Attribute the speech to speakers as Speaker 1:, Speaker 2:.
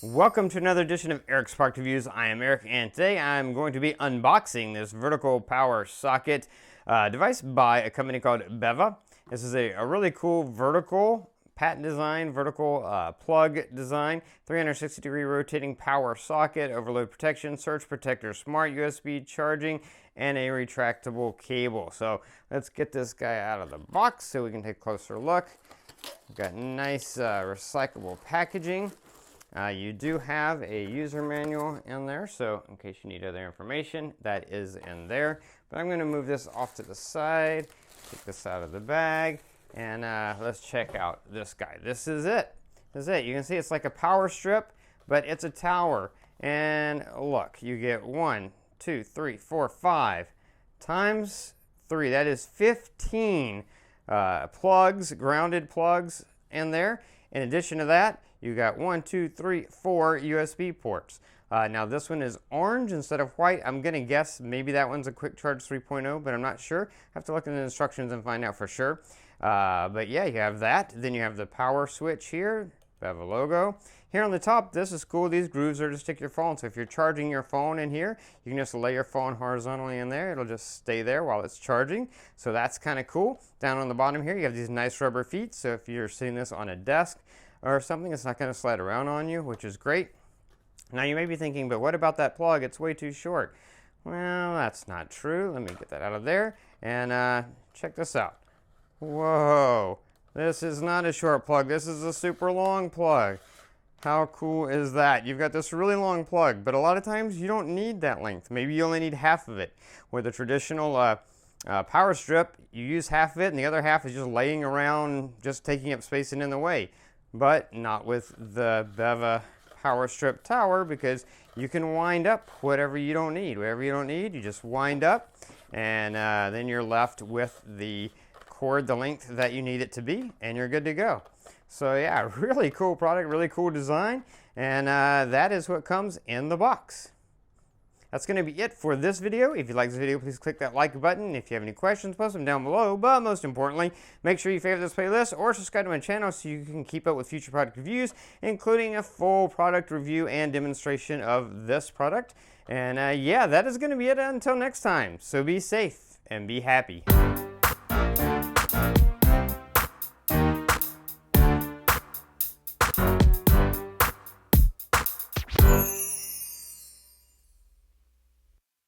Speaker 1: Welcome to another edition of Eric's Product Reviews. I am Eric, and today I'm going to be unboxing this vertical power socket device by a company called Beva. This is a really cool vertical patent design, vertical plug design, 360-degree rotating power socket, overload protection, surge protector, smart USB charging, and a retractable cable. So let's get this guy out of the box so we can take a closer look. We've got nice recyclable packaging. You do have a user manual in there, so in case you need other information, that is in there. But I'm going to move this off to the side, take this out of the bag, and let's check out this guy. This is it. This is it. You can see it's like a power strip, but it's a tower. And look, you get 1, 2, 3, 4, 5 times 3. That is 15 plugs, grounded plugs in there. In addition to that, you got 1, 2, 3, 4 USB ports. Now this one is orange instead of white. I'm going to guess maybe that one's a Quick Charge 3.0, but I'm not sure. I have to look in the instructions and find out for sure. But yeah, you have that. Then you have the power switch here, Beva logo. Here on the top, this is cool. These grooves are to stick your phone. So if you're charging your phone in here, you can just lay your phone horizontally in there. It'll just stay there while it's charging. So that's kind of cool. Down on the bottom here, you have these nice rubber feet. So if you're sitting this on a desk or something, it's not going to slide around on you, which is great. Now you may be thinking, but what about that plug? It's way too short. Well, that's not true. Let me get that out of there and check this out. Whoa, this is not a short plug. This is a super long plug. How cool is that? You've got this really long plug, but a lot of times you don't need that length. Maybe you only need half of it. With a traditional power strip, you use half of it and the other half is just laying around, just taking up space and in the way. But not with the Beva power strip tower, because you can wind up whatever you don't need. Whatever you don't need, you just wind up, and then you're left with the cord, the length that you need it to be, and you're good to go. So yeah, really cool product, really cool design, and that is what comes in the box. That's going to be it for this video. If you like this video, please click that like button. If you have any questions, post them down below. But most importantly, make sure you favorite this playlist or subscribe to my channel so you can keep up with future product reviews, including a full product review and demonstration of this product. And yeah, that is going to be it until next time. So be safe and be happy.